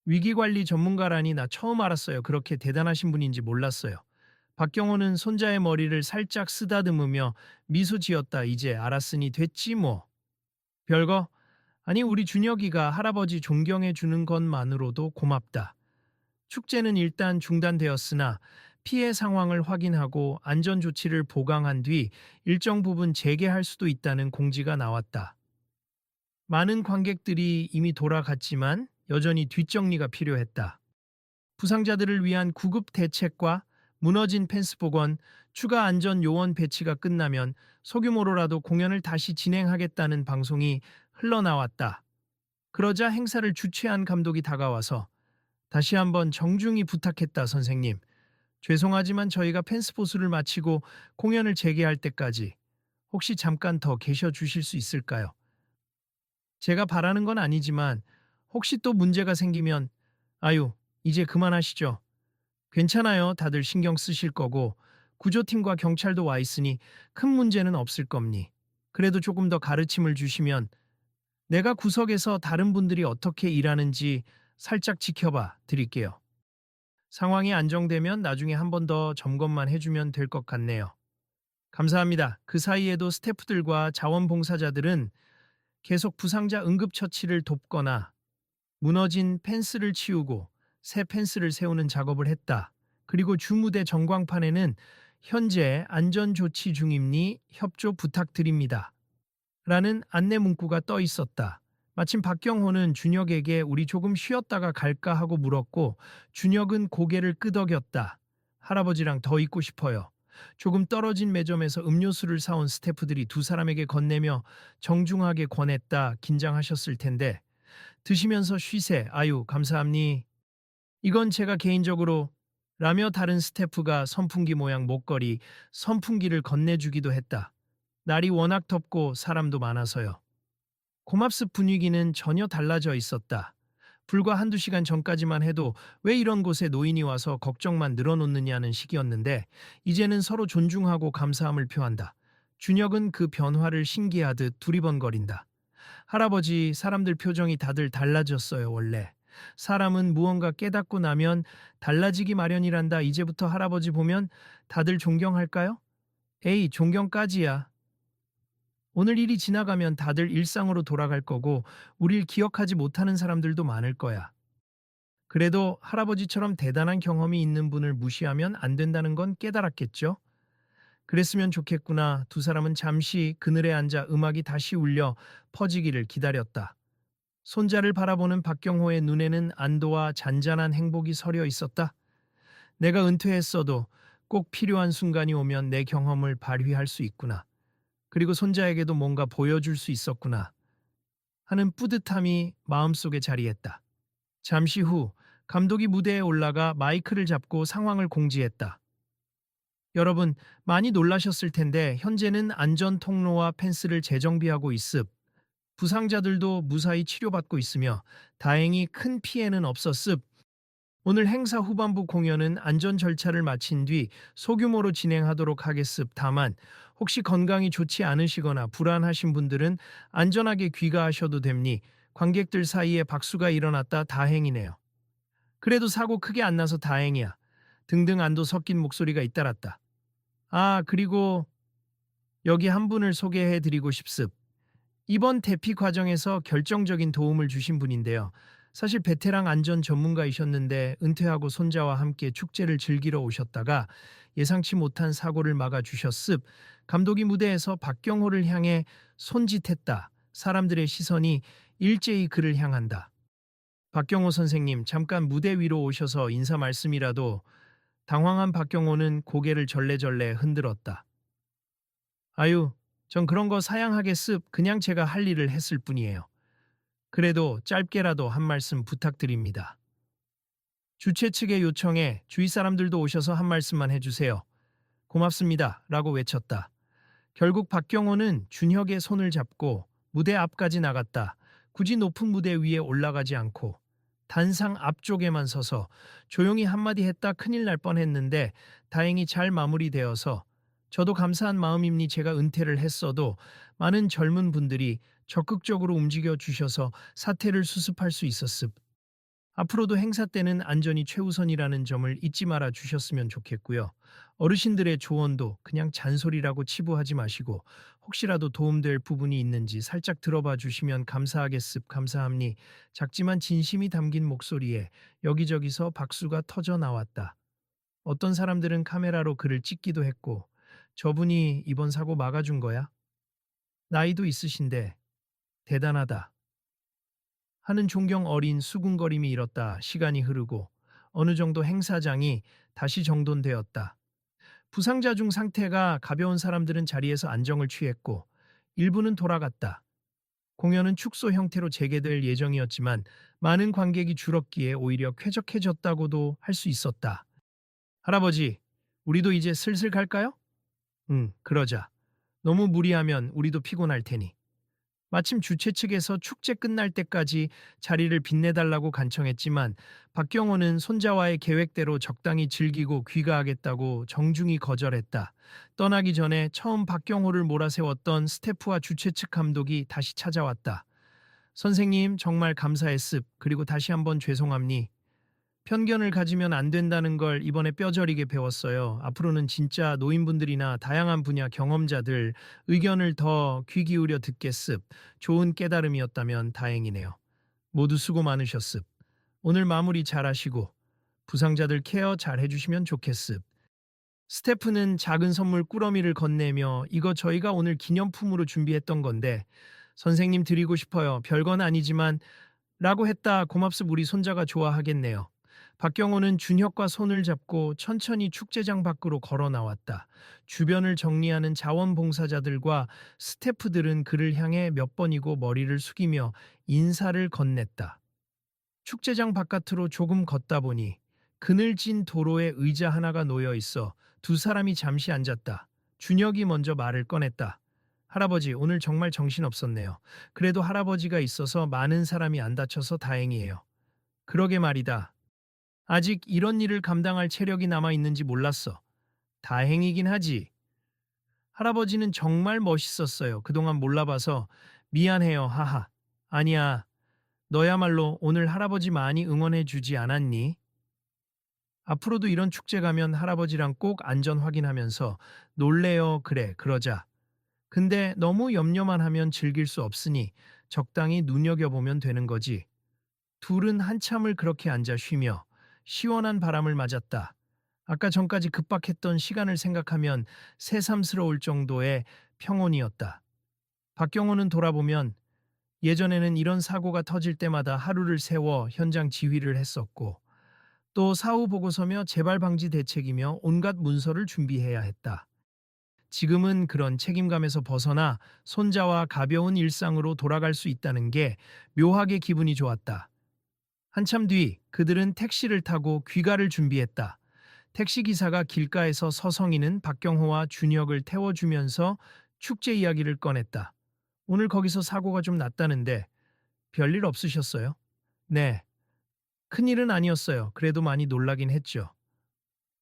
위기관리 전문가라니 나 처음 알았어요. 그렇게 대단하신 분인지 몰랐어요. 박경호는 손자의 머리를 살짝 쓰다듬으며 미소 지었다. 이제 알았으니 됐지 뭐. 별거? 아니 우리 준혁이가 할아버지 존경해 주는 것만으로도 고맙다. 축제는 일단 중단되었으나 피해 상황을 확인하고 안전 조치를 보강한 뒤 일정 부분 재개할 수도 있다는 공지가 나왔다. 많은 관객들이 이미 돌아갔지만 여전히 뒷정리가 필요했다. 부상자들을 위한 구급 대책과 무너진 펜스 복원, 추가 안전 요원 배치가 끝나면 소규모로라도 공연을 다시 진행하겠다는 방송이 흘러나왔다. 그러자 행사를 주최한 감독이 다가와서 다시 한번 정중히 부탁했다, 선생님. 죄송하지만 저희가 펜스 보수를 마치고 공연을 재개할 때까지 혹시 잠깐 더 계셔 주실 수 있을까요? 제가 바라는 건 아니지만 혹시 또 문제가 생기면 아유, 이제 그만하시죠. 괜찮아요. 다들 신경 쓰실 거고 구조팀과 경찰도 와 있으니 큰 문제는 없을 겁니. 그래도 조금 더 가르침을 주시면 내가 구석에서 다른 분들이 어떻게 일하는지 살짝 지켜봐 드릴게요. 상황이 안정되면 나중에 한 번 더 점검만 해주면 될 것 같네요. 감사합니다. 그 사이에도 스태프들과 자원봉사자들은 계속 부상자 응급처치를 돕거나 무너진 펜스를 치우고 새 펜스를 세우는 작업을 했다. 그리고 주무대 전광판에는 현재 안전조치 중임니 협조 부탁드립니다. 라는 안내 문구가 떠 있었다. 마침 박경호는 준혁에게 우리 조금 쉬었다가 갈까 하고 물었고 준혁은 고개를 끄덕였다. 할아버지랑 더 있고 싶어요. 조금 떨어진 매점에서 음료수를 사온 스태프들이 두 사람에게 건네며 정중하게 권했다. 긴장하셨을 텐데 드시면서 쉬세. 아유 감사합니. 이건 제가 개인적으로 라며 다른 스태프가 선풍기 모양 목걸이, 선풍기를 건네주기도 했다. 날이 워낙 덥고 사람도 많아서요. 고맙습. 분위기는 전혀 달라져 있었다. 불과 한두 시간 전까지만 해도 왜 이런 곳에 노인이 와서 걱정만 늘어놓느냐는 식이었는데 이제는 서로 존중하고 감사함을 표한다. 준혁은 그 변화를 신기하듯 두리번거린다. 할아버지, 사람들 표정이 다들 달라졌어요, 원래. 사람은 무언가 깨닫고 나면 달라지기 마련이란다. 이제부터 할아버지 보면 다들 존경할까요? 에이, 존경까지야. 오늘 일이 지나가면 다들 일상으로 돌아갈 거고 우릴 기억하지 못하는 사람들도 많을 거야. 그래도 할아버지처럼 대단한 경험이 있는 분을 무시하면 안 된다는 건 깨달았겠죠? 그랬으면 좋겠구나. 두 사람은 잠시 그늘에 앉아 음악이 다시 울려 퍼지기를 기다렸다. 손자를 바라보는 박경호의 눈에는 안도와 잔잔한 행복이 서려 있었다. 내가 은퇴했어도 꼭 필요한 순간이 오면 내 경험을 발휘할 수 있구나. 그리고 손자에게도 뭔가 보여줄 수 있었구나 하는 뿌듯함이 마음속에 자리했다. 잠시 후 감독이 무대에 올라가 마이크를 잡고 상황을 공지했다. 여러분 많이 놀라셨을 텐데 현재는 안전 통로와 펜스를 재정비하고 있습. 부상자들도 무사히 치료받고 있으며 다행히 큰 피해는 없었습. 오늘 행사 후반부 공연은 안전 절차를 마친 뒤 소규모로 진행하도록 하겠습. 다만 혹시 건강이 좋지 않으시거나 불안하신 분들은 안전하게 귀가하셔도 됩니. 관객들 사이에 박수가 일어났다. 다행이네요. 그래도 사고 크게 안 나서 다행이야. 등등 안도 섞인 목소리가 잇따랐다. 아, 그리고 여기 한 분을 소개해 드리고 싶습. 이번 대피 과정에서 결정적인 도움을 주신 분인데요. 사실 베테랑 안전 전문가이셨는데 은퇴하고 손자와 함께 축제를 즐기러 오셨다가 예상치 못한 사고를 막아주셨습. 감독이 무대에서 박경호를 향해 손짓했다. 사람들의 시선이 일제히 그를 향한다. 박경호 선생님, 잠깐 무대 위로 오셔서 인사 말씀이라도. 당황한 박경호는 고개를 절레절레 흔들었다. 아유, 전 그런 거 사양하겠습. 그냥 제가 할 일을 했을 뿐이에요. 그래도 짧게라도 한 말씀 부탁드립니다. 주최 측의 요청에 주위 사람들도 오셔서 한 말씀만 해주세요. 고맙습니다. 라고 외쳤다. 결국 박경호는 준혁의 손을 잡고 무대 앞까지 나갔다. 굳이 높은 무대 위에 올라가지 않고 단상 앞쪽에만 서서 조용히 한마디 했다 큰일 날 뻔했는데 다행히 잘 마무리되어서 저도 감사한 마음입니 제가 은퇴를 했어도 많은 젊은 분들이 적극적으로 움직여 주셔서 사태를 수습할 수 있었습. 앞으로도 행사 때는 안전이 최우선이라는 점을 잊지 말아 주셨으면 좋겠고요. 어르신들의 조언도 그냥 잔소리라고 치부하지 마시고 혹시라도 도움될 부분이 있는지 살짝 들어봐 주시면 감사하겠습. 감사합니. 작지만 진심이 담긴 목소리에 여기저기서 박수가 터져 나왔다. 어떤 사람들은 카메라로 그를 찍기도 했고 저분이 이번 사고 막아준 거야? 나이도 있으신데 대단하다. 하는 존경 어린 수군거림이 일었다. 시간이 흐르고 어느 정도 행사장이 다시 정돈되었다. 부상자 중 상태가 가벼운 사람들은 자리에서 안정을 취했고 일부는 돌아갔다. 공연은 축소 형태로 재개될 예정이었지만 많은 관객이 줄었기에 오히려 쾌적해졌다고도 할 수 있었다. 할아버지, 우리도 이제 슬슬 갈까요? 응, 그러자. 너무 무리하면 우리도 피곤할 테니. 마침 주최 측에서 축제 끝날 때까지 자리를 빛내달라고 간청했지만 박경호는 손자와의 계획대로 적당히 즐기고 귀가하겠다고 정중히 거절했다. 떠나기 전에 처음 박경호를 몰아세웠던 스태프와 주최 측 감독이 다시 찾아왔다. 선생님 정말 감사했습. 그리고 다시 한번 죄송합니. 편견을 가지면 안 된다는 걸 이번에 뼈저리게 배웠어요. 앞으로는 진짜 노인분들이나 다양한 분야 경험자들 의견을 더 귀 기울여 듣겠습. 좋은 깨달음이었다면 다행이네요. 모두 수고 많으셨습. 오늘 마무리 잘 하시고 부상자들 케어 잘 해주시면 좋겠습. 스태프는 작은 선물 꾸러미를 건네며 이거 저희가 오늘 기념품으로 준비했던 건데 선생님 드리고 싶어요. 별건 아니지만 라고 했다. 고맙습. 우리 손자가 좋아하겠네요. 박경호는 준혁과 손을 잡고 천천히 축제장 밖으로 걸어 나왔다. 주변을 정리하는 자원봉사자들과 스태프들은 그를 향해 몇 번이고 머리를 숙이며 인사를 건넸다. 축제장 바깥으로 조금 걷다 보니 그늘진 도로에 의자 하나가 놓여 있어 두 사람이 잠시 앉았다. 준혁이 먼저 말을 꺼냈다. 할아버지, 오늘 정말 정신없었네요. 그래도 할아버지가 있어서 많은 사람이 안 다쳐서 다행이에요. 그러게 말이다. 아직 이런 일을 감당할 체력이 남아 있는지 몰랐어. 다행이긴 하지. 할아버지는 정말 멋있었어요. 그동안 몰라봐서 미안해요. 하하. 아니야. 너야말로 오늘 할아버지 많이 응원해 주지 않았니? 앞으로도 이런 축제 가면 할아버지랑 꼭 안전 확인하면서 놀래요. 그래, 그러자. 근데 너무 염려만 하면 즐길 수 없으니 적당히 눈여겨보면 되는 거지. 둘은 한참을 그렇게 앉아 쉬며 시원한 바람을 맞았다. 아까 전까지 급박했던 시간을 생각하면 새삼스러울 정도의 평온이었다. 박경호는 돌아보면 예전에는 이런 사고가 터질 때마다 하루를 세워 현장 지휘를 했었고 또 사후 보고서며 재발 방지 대책이며 온갖 문서를 준비해야 했다. 지금은 그런 책임감에서 벗어나 손자와 가벼운 일상으로 돌아갈 수 있다는 게 묘하게 기분이 좋았다. 한참 뒤 그들은 택시를 타고 귀가를 준비했다. 택시기사가 길가에서 서성이는 박경호와 준혁을 태워주면서 축제 이야기를 꺼냈다. 오늘 거기서 사고가 좀 났다는데 별일 없으셨어요? 네. 큰일은 아니었어요. 그래도 많이 놀라긴 했죠.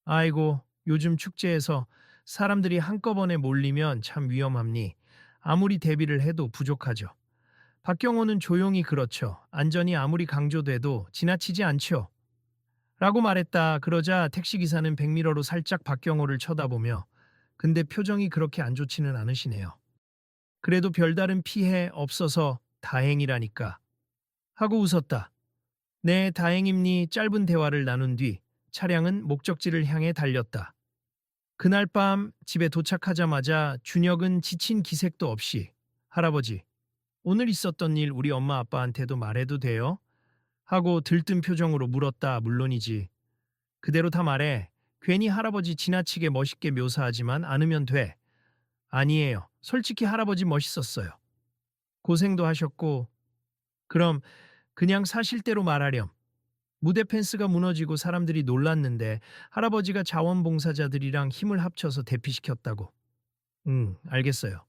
아이고, 요즘 축제에서 사람들이 한꺼번에 몰리면 참 위험합니. 아무리 대비를 해도 부족하죠. 박경호는 조용히 그렇죠. 안전이 아무리 강조돼도 지나치지 않죠. 라고 말했다. 그러자 택시기사는 백미러로 살짝 박경호를 쳐다보며 근데 표정이 그렇게 안 좋지는 않으시네요. 그래도 별다른 피해 없어서 다행이라니까. 하고 웃었다. 네, 다행입니. 짧은 대화를 나눈 뒤 차량은 목적지를 향해 달렸다. 그날 밤 집에 도착하자마자 준혁은 지친 기색도 없이 할아버지, 오늘 있었던 일 우리 엄마 아빠한테도 말해도 돼요? 하고 들뜬 표정으로 물었다. 물론이지. 그대로 다 말해. 괜히 할아버지 지나치게 멋있게 묘사하지만 않으면 돼. 아니에요. 솔직히 할아버지 멋있었어요. 고생도 하셨고. 그럼 그냥 사실대로 말하렴. 무대 펜스가 무너지고 사람들이 놀랐는데 할아버지가 자원봉사자들이랑 힘을 합쳐서 대피시켰다고. 응, 알겠어요.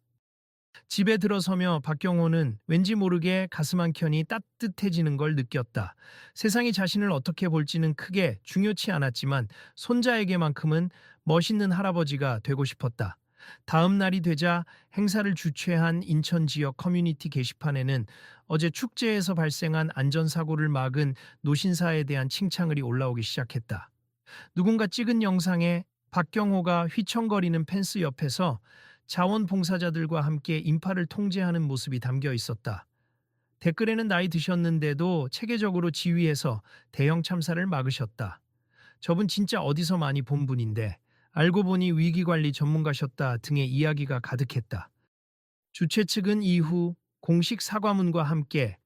집에 들어서며 박경호는 왠지 모르게 가슴 한켠이 따뜻해지는 걸 느꼈다. 세상이 자신을 어떻게 볼지는 크게 중요치 않았지만 손자에게만큼은 멋있는 할아버지가 되고 싶었다. 다음 날이 되자 행사를 주최한 인천 지역 커뮤니티 게시판에는 어제 축제에서 발생한 안전사고를 막은 노신사에 대한 칭찬글이 올라오기 시작했다. 누군가 찍은 영상에 박경호가 휘청거리는 펜스 옆에서 자원봉사자들과 함께 인파를 통제하는 모습이 담겨 있었다. 댓글에는 나이 드셨는데도 체계적으로 지휘해서 대형 참사를 막으셨다. 저분 진짜 어디서 많이 본 분인데 알고 보니 위기관리 전문가셨다 등의 이야기가 가득했다. 주최 측은 이후 공식 사과문과 함께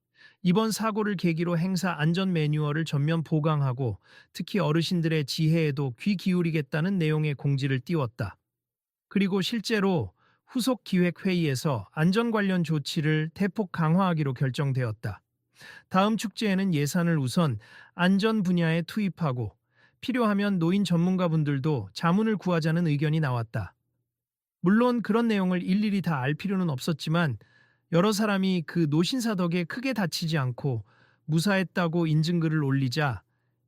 이번 사고를 계기로 행사 안전 매뉴얼을 전면 보강하고 특히 어르신들의 지혜에도 귀 기울이겠다는 내용의 공지를 띄웠다. 그리고 실제로 후속 기획회의에서 안전 관련 조치를 대폭 강화하기로 결정되었다. 다음 축제에는 예산을 우선 안전 분야에 투입하고 필요하면 노인 전문가분들도 자문을 구하자는 의견이 나왔다. 물론 그런 내용을 일일이 다 알 필요는 없었지만 여러 사람이 그 노신사 덕에 크게 다치지 않고 무사했다고 인증글을 올리자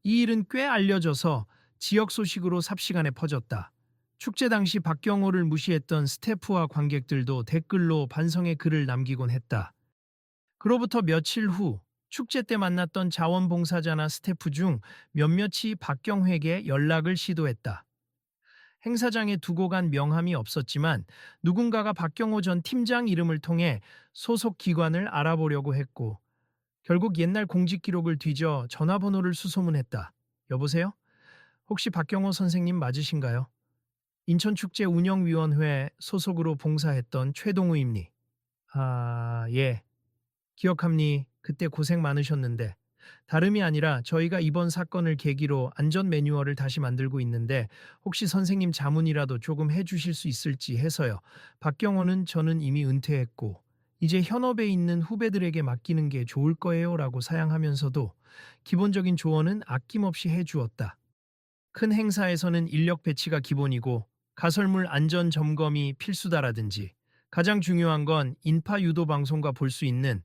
이 일은 꽤 알려져서 지역 소식으로 삽시간에 퍼졌다. 축제 당시 박경호를 무시했던 스태프와 관객들도 댓글로 반성의 글을 남기곤 했다. 그로부터 며칠 후 축제 때 만났던 자원봉사자나 스태프 중 몇몇이 박경호에게 연락을 시도했다. 행사장에 두고 간 명함이 없었지만 누군가가 박경호 전 팀장 이름을 통해 소속 기관을 알아보려고 했고 결국 옛날 공직 기록을 뒤져 전화번호를 수소문했다. 여보세요? 혹시 박경호 선생님 맞으신가요? 인천축제 운영위원회 소속으로 봉사했던 최동우입니. 아, 예. 기억합니. 그때 고생 많으셨는데. 다름이 아니라 저희가 이번 사건을 계기로 안전 매뉴얼을 다시 만들고 있는데 혹시 선생님 자문이라도 조금 해주실 수 있을지 해서요. 박경호는 저는 이미 은퇴했고 이제 현업에 있는 후배들에게 맡기는 게 좋을 거예요 라고 사양하면서도 기본적인 조언은 아낌없이 해주었다. 큰 행사에서는 인력 배치가 기본이고 가설물 안전 점검이 필수다라든지 가장 중요한 건 인파 유도 방송과 볼 수 있는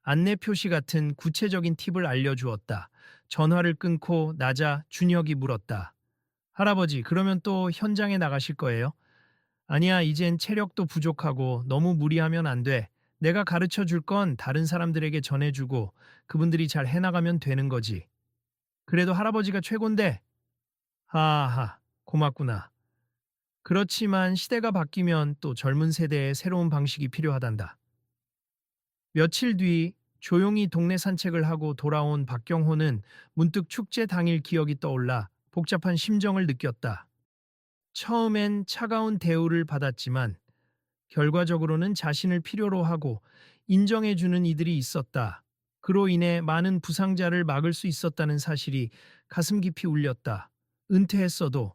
안내 표시 같은 구체적인 팁을 알려주었다. 전화를 끊고 나자 준혁이 물었다. 할아버지, 그러면 또 현장에 나가실 거예요? 아니야, 이젠 체력도 부족하고 너무 무리하면 안 돼. 내가 가르쳐 줄 건 다른 사람들에게 전해주고 그분들이 잘 해나가면 되는 거지. 그래도 할아버지가 최곤데. 하하, 고맙구나. 그렇지만 시대가 바뀌면 또 젊은 세대의 새로운 방식이 필요하단다. 며칠 뒤 조용히 동네 산책을 하고 돌아온 박경호는 문득 축제 당일 기억이 떠올라 복잡한 심정을 느꼈다. 처음엔 차가운 대우를 받았지만 결과적으로는 자신을 필요로 하고 인정해주는 이들이 있었다. 그로 인해 많은 부상자를 막을 수 있었다는 사실이 가슴 깊이 울렸다. 은퇴했어도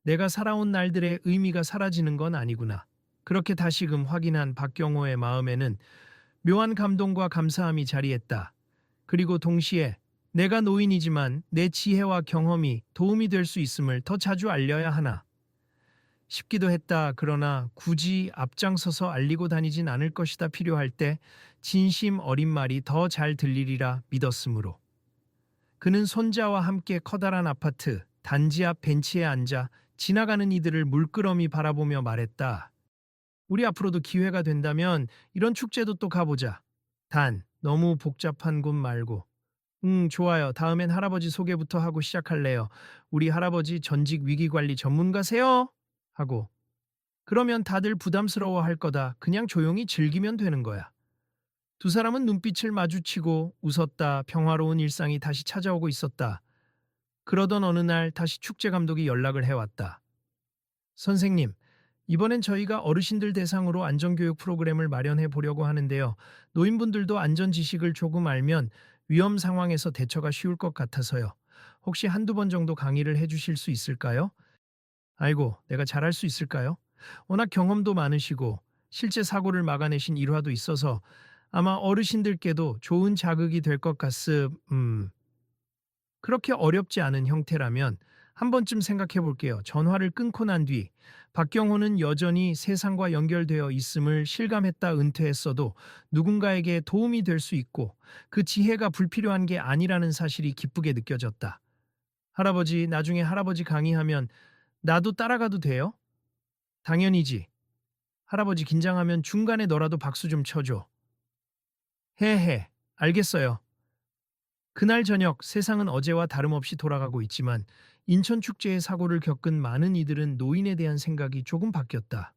내가 살아온 날들의 의미가 사라지는 건 아니구나. 그렇게 다시금 확인한 박경호의 마음에는 묘한 감동과 감사함이 자리했다. 그리고 동시에 내가 노인이지만 내 지혜와 경험이 도움이 될 수 있음을 더 자주 알려야 하나 싶기도 했다. 그러나 굳이 앞장서서 알리고 다니진 않을 것이다. 필요할 때 진심 어린 말이 더 잘 들리리라 믿었으므로. 그는 손자와 함께 커다란 아파트 단지 앞 벤치에 앉아 지나가는 이들을 물끄러미 바라보며 말했다. 우리 앞으로도 기회가 된다면 이런 축제도 또 가보자. 단, 너무 복잡한 곳 말고. 좋아요. 다음엔 할아버지 소개부터 하고 시작할래요. 우리 할아버지 전직 위기관리 전문가세요? 하고 그러면 다들 부담스러워 할 거다. 그냥 조용히 즐기면 되는 거야. 두 사람은 눈빛을 마주치고 웃었다. 평화로운 일상이 다시 찾아오고 있었다. 그러던 어느 날 다시 축제 감독이 연락을 해왔다. 선생님, 이번엔 저희가 어르신들 대상으로 안전교육 프로그램을 마련해 보려고 하는데요. 노인분들도 안전 지식을 조금 알면 위험 상황에서 대처가 쉬울 것 같아서요. 혹시 한두 번 정도 강의를 해 주실 수 있을까요? 아이고, 내가 잘할 수 있을까요? 워낙 경험도 많으시고 실제 사고를 막아내신 일화도 있어서 아마 어르신들께도 좋은 자극이 될 것 그렇게 어렵지 않은 형태라면 한 번쯤 생각해 볼게요. 전화를 끊고 난 뒤 박경호는 여전히 세상과 연결되어 있음을 실감했다 은퇴했어도 누군가에게 도움이 될 수 있고 그 지혜가 불필요한 게 아니라는 사실이 기쁘게 느껴졌다. 할아버지, 나중에 할아버지 강의하면 나도 따라가도 돼요? 당연히지. 할아버지 긴장하면 중간에 너라도 박수 좀 쳐줘. 헤헤, 알겠어요. 그날 저녁 세상은 어제와 다름없이 돌아가고 있지만 인천 축제의 사고를 겪은 많은 이들은 노인에 대한 생각이 조금 바뀌었다.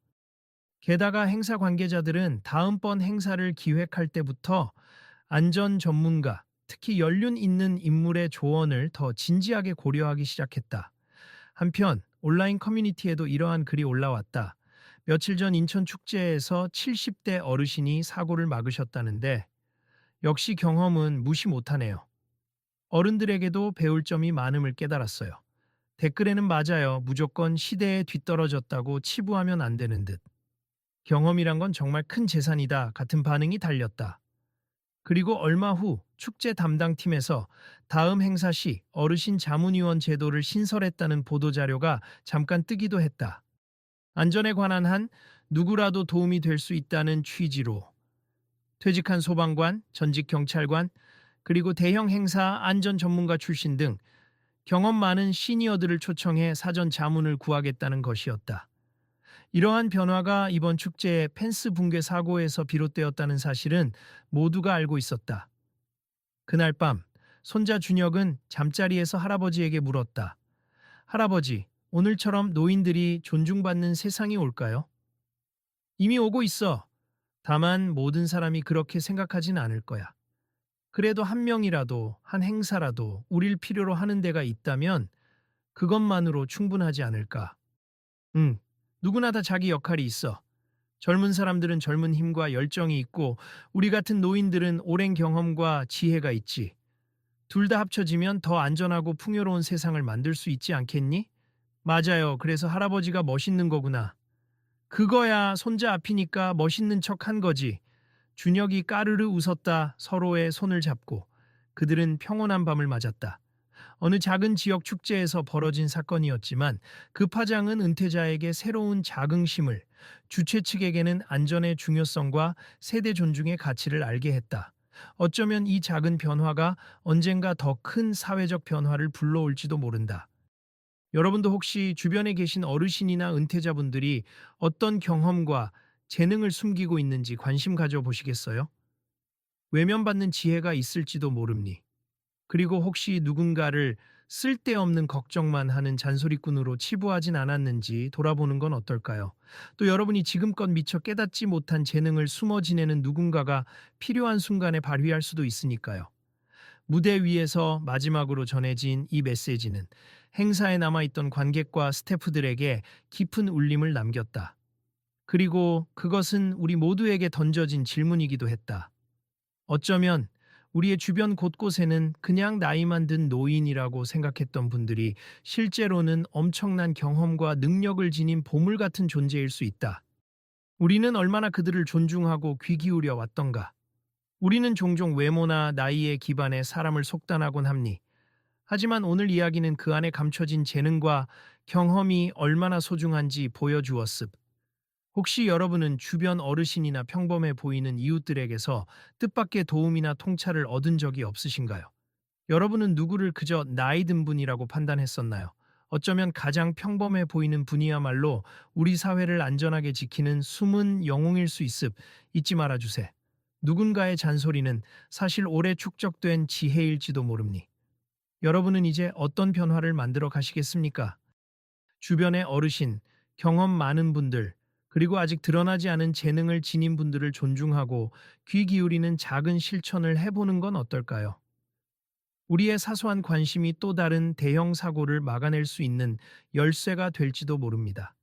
게다가 행사 관계자들은 다음번 행사를 기획할 때부터 안전 전문가, 특히 연륜 있는 인물의 조언을 더 진지하게 고려하기 시작했다. 한편 온라인 커뮤니티에도 이러한 글이 올라왔다. 며칠 전 인천 축제에서 70대 어르신이 사고를 막으셨다는데 역시 경험은 무시 못하네요. 어른들에게도 배울 점이 많음을 깨달았어요. 댓글에는 맞아요. 무조건 시대에 뒤떨어졌다고 치부하면 안 되는 듯. 경험이란 건 정말 큰 재산이다. 같은 반응이 달렸다. 그리고 얼마 후 축제 담당팀에서 다음 행사 시 어르신 자문위원 제도를 신설했다는 보도자료가 잠깐 뜨기도 했다. 안전에 관한 한 누구라도 도움이 될 수 있다는 취지로 퇴직한 소방관, 전직 경찰관, 그리고 대형 행사 안전 전문가 출신 등 경험 많은 시니어들을 초청해 사전 자문을 구하겠다는 것이었다. 이러한 변화가 이번 축제의 펜스 붕괴 사고에서 비롯되었다는 사실은 모두가 알고 있었다. 그날 밤 손자 준혁은 잠자리에서 할아버지에게 물었다. 할아버지, 오늘처럼 노인들이 존중받는 세상이 올까요? 이미 오고 있어. 다만 모든 사람이 그렇게 생각하진 않을 거야. 그래도 한 명이라도, 한 행사라도 우릴 필요로 하는 데가 있다면 그것만으로 충분하지 않을까. 응, 누구나 다 자기 역할이 있어. 젊은 사람들은 젊은 힘과 열정이 있고 우리 같은 노인들은 오랜 경험과 지혜가 있지. 둘 다 합쳐지면 더 안전하고 풍요로운 세상을 만들 수 있지 않겠니? 맞아요. 그래서 할아버지가 멋있는 거구나. 그거야 손자 앞이니까 멋있는 척 한 거지. 준혁이 까르르 웃었다. 서로의 손을 잡고. 그들은 평온한 밤을 맞았다. 어느 작은 지역 축제에서 벌어진 사건이었지만 그 파장은 은퇴자에게 새로운 자긍심을, 주최 측에게는 안전의 중요성과 세대 존중의 가치를 알게 했다. 어쩌면 이 작은 변화가 언젠가 더 큰 사회적 변화를 불러올지도 모른다. 여러분도 혹시 주변에 계신 어르신이나 은퇴자분들이 어떤 경험과 재능을 숨기고 있는지 관심 가져보시겠어요? 외면받는 지혜가 있을지도 모릅니. 그리고 혹시 누군가를 쓸데없는 걱정만 하는 잔소리꾼으로 치부하진 않았는지 돌아보는 건 어떨까요? 또 여러분이 지금껏 미처 깨닫지 못한 재능을 숨어 지내는 누군가가 필요한 순간에 발휘할 수도 있으니까요. 무대 위에서 마지막으로 전해진 이 메시지는 행사에 남아있던 관객과 스태프들에게 깊은 울림을 남겼다. 그리고 그것은 우리 모두에게 던져진 질문이기도 했다. 어쩌면 우리의 주변 곳곳에는 그냥 나이만 든 노인이라고 생각했던 분들이 실제로는 엄청난 경험과 능력을 지닌 보물 같은 존재일 수 있다. 우리는 얼마나 그들을 존중하고 귀 기울여 왔던가. 우리는 종종 외모나 나이에 기반해 사람을 속단하곤 합니. 하지만 오늘 이야기는 그 안에 감춰진 재능과 경험이 얼마나 소중한지 보여주었습. 혹시 여러분은 주변 어르신이나 평범해 보이는 이웃들에게서 뜻밖의 도움이나 통찰을 얻은 적이 없으신가요? 여러분은 누구를 그저 나이 든 분이라고 판단했었나요? 어쩌면 가장 평범해 보이는 분이야말로 우리 사회를 안전하게 지키는 숨은 영웅일 수 있습. 잊지 말아주세. 누군가의 잔소리는 사실 오래 축적된 지혜일지도 모릅니. 여러분은 이제 어떤 변화를 만들어 가시겠습니까? 주변의 어르신, 경험 많은 분들, 그리고 아직 드러나지 않은 재능을 지닌 분들을 존중하고 귀 기울이는 작은 실천을 해보는 건 어떨까요? 우리의 사소한 관심이 또 다른 대형 사고를 막아낼 수 있는 열쇠가 될지도 모릅니다.